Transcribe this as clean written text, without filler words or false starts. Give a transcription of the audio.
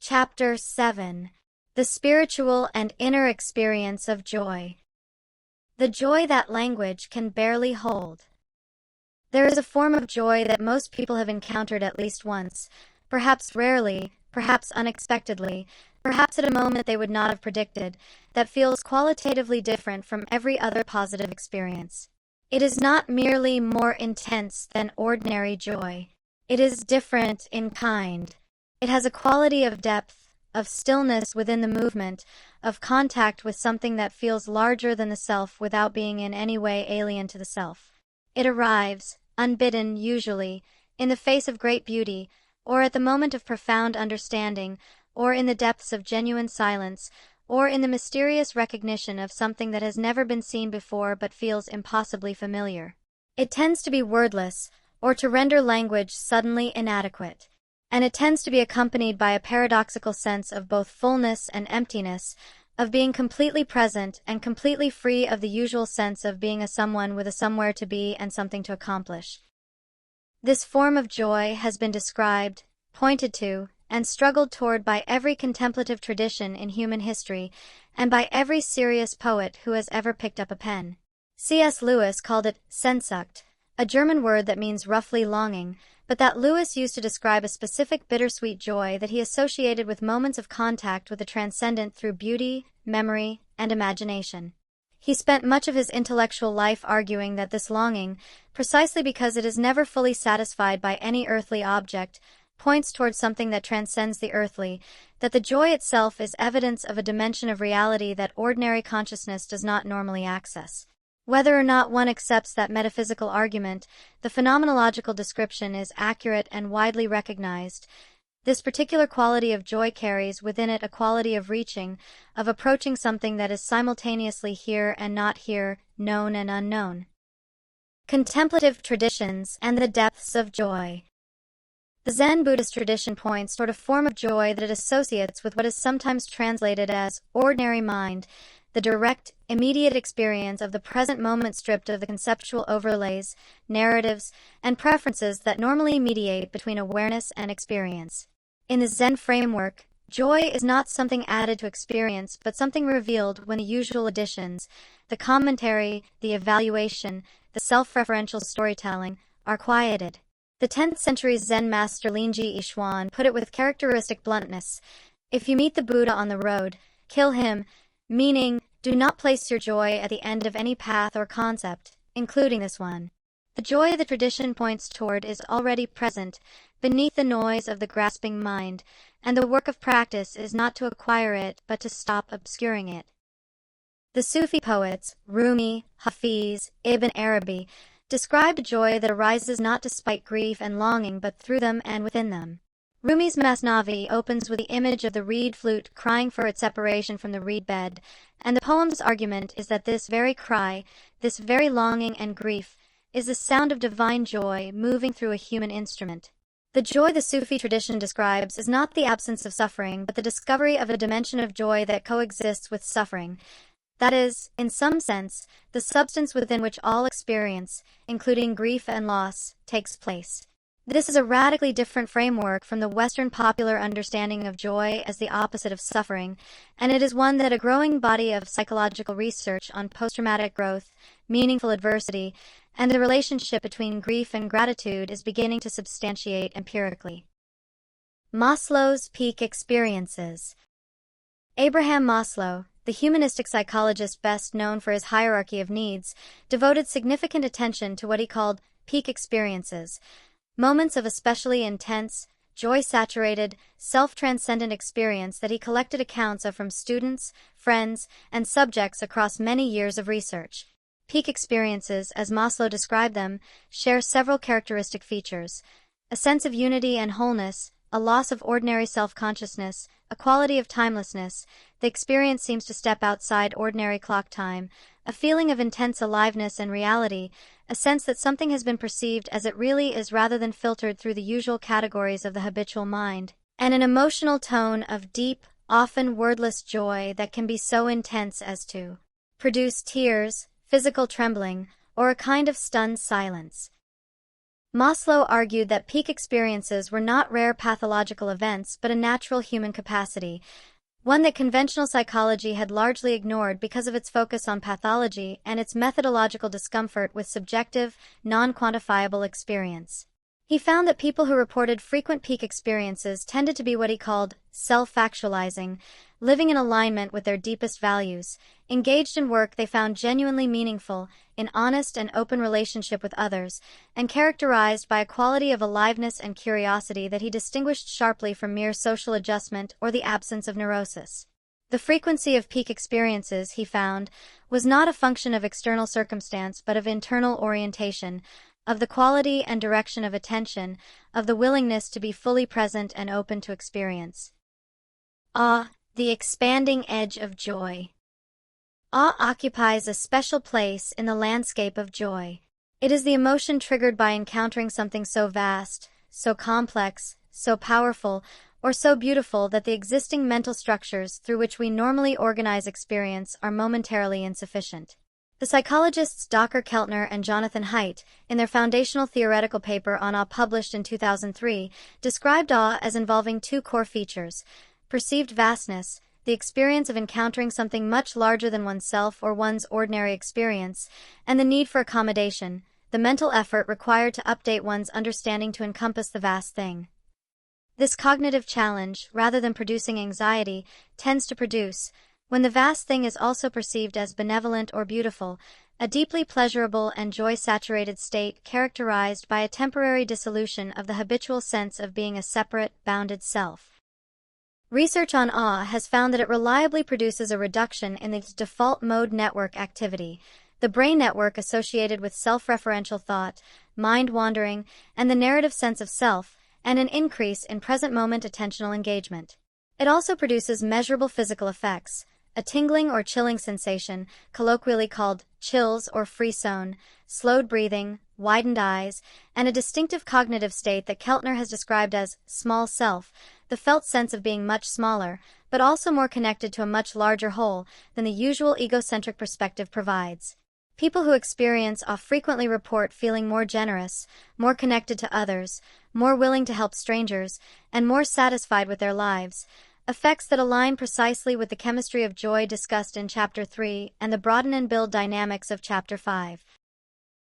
Chapter 7. The Spiritual and Inner Experience of Joy. The joy that language can barely hold. There is a form of joy that most people have encountered at least once, perhaps rarely, perhaps unexpectedly, perhaps at a moment they would not have predicted, that feels qualitatively different from every other positive experience. It is not merely more intense than ordinary joy. It is different in kind. It has a quality of depth, of stillness within the movement, of contact with something that feels larger than the self without being in any way alien to the self. It arrives, unbidden usually, in the face of great beauty, or at the moment of profound understanding, or in the depths of genuine silence, or in the mysterious recognition of something that has never been seen before but feels impossibly familiar. It tends to be wordless, or to render language suddenly inadequate. And it tends to be accompanied by a paradoxical sense of both fullness and emptiness, of being completely present and completely free of the usual sense of being a someone with a somewhere to be and something to accomplish. This form of joy has been described, pointed to, and struggled toward by every contemplative tradition in human history, and by every serious poet who has ever picked up a pen. C.S. Lewis called it Sehnsucht, a German word that means roughly longing, but that Lewis used to describe a specific bittersweet joy that he associated with moments of contact with the transcendent through beauty, memory, and imagination. He spent much of his intellectual life arguing that this longing, precisely because it is never fully satisfied by any earthly object, points towards something that transcends the earthly, that the joy itself is evidence of a dimension of reality that ordinary consciousness does not normally access. Whether or not one accepts that metaphysical argument, the phenomenological description is accurate and widely recognized. This particular quality of joy carries within it a quality of reaching, of approaching something that is simultaneously here and not here, known and unknown. Contemplative traditions and the depths of joy. The Zen Buddhist tradition points toward a form of joy that it associates with what is sometimes translated as ordinary mind, the direct, immediate experience of the present moment stripped of the conceptual overlays, narratives, and preferences that normally mediate between awareness and experience. In the Zen framework, joy is not something added to experience, but something revealed when the usual additions, the commentary, the evaluation, the self-referential storytelling, are quieted. The 10th century Zen master Linji Yixuan put it with characteristic bluntness: if you meet the Buddha on the road, kill him, meaning, do not place your joy at the end of any path or concept, including this one. The joy the tradition points toward is already present, beneath the noise of the grasping mind, and the work of practice is not to acquire it but to stop obscuring it. The Sufi poets, Rumi, Hafiz, Ibn Arabi, described joy that arises not despite grief and longing but through them and within them. Rumi's Masnavi opens with the image of the reed flute crying for its separation from the reed bed, and the poem's argument is that this very cry, this very longing and grief, is the sound of divine joy moving through a human instrument. The joy the Sufi tradition describes is not the absence of suffering, but the discovery of a dimension of joy that coexists with suffering. That is, in some sense, the substance within which all experience, including grief and loss, takes place. This is a radically different framework from the Western popular understanding of joy as the opposite of suffering, and it is one that a growing body of psychological research on post-traumatic growth, meaningful adversity, and the relationship between grief and gratitude is beginning to substantiate empirically. Maslow's peak experiences. Abraham Maslow, the humanistic psychologist best known for his hierarchy of needs, devoted significant attention to what he called peak experiences, moments of especially intense, joy-saturated, self-transcendent experience that he collected accounts of from students, friends, and subjects across many years of research. Peak experiences, as Maslow described them, share several characteristic features: a sense of unity and wholeness, a loss of ordinary self-consciousness, a quality of timelessness. The experience seems to step outside ordinary clock time, a feeling of intense aliveness and reality, a sense that something has been perceived as it really is rather than filtered through the usual categories of the habitual mind, and an emotional tone of deep, often wordless joy that can be so intense as to produce tears, physical trembling, or a kind of stunned silence. Maslow argued that peak experiences were not rare pathological events but a natural human capacity, one that conventional psychology had largely ignored because of its focus on pathology and its methodological discomfort with subjective, non-quantifiable experience. He found that people who reported frequent peak experiences tended to be what he called self-actualizing, living in alignment with their deepest values, engaged in work they found genuinely meaningful, in honest and open relationship with others, and characterized by a quality of aliveness and curiosity that he distinguished sharply from mere social adjustment or the absence of neurosis. The frequency of peak experiences, he found, was not a function of external circumstance but of internal orientation, of the quality and direction of attention, of the willingness to be fully present and open to experience. Awe, the expanding edge of joy. Awe occupies a special place in the landscape of joy. It is the emotion triggered by encountering something so vast, so complex, so powerful, or so beautiful that the existing mental structures through which we normally organize experience are momentarily insufficient. The psychologists Dacher Keltner and Jonathan Haidt, in their foundational theoretical paper on awe published in 2003, described awe as involving two core features: perceived vastness, the experience of encountering something much larger than oneself or one's ordinary experience, and the need for accommodation, the mental effort required to update one's understanding to encompass the vast thing. This cognitive challenge, rather than producing anxiety, tends to produce, when the vast thing is also perceived as benevolent or beautiful, a deeply pleasurable and joy-saturated state characterized by a temporary dissolution of the habitual sense of being a separate, bounded self. Research on awe has found that it reliably produces a reduction in its default mode network activity, the brain network associated with self-referential thought, mind-wandering, and the narrative sense of self, and an increase in present-moment attentional engagement. It also produces measurable physical effects: a tingling or chilling sensation, colloquially called chills or frisson, slowed breathing, widened eyes, and a distinctive cognitive state that Keltner has described as small self, the felt sense of being much smaller, but also more connected to a much larger whole than the usual egocentric perspective provides. People who experience awe frequently report feeling more generous, more connected to others, more willing to help strangers, and more satisfied with their lives, effects that align precisely with the chemistry of joy discussed in Chapter 3 and the broaden and build dynamics of Chapter 5.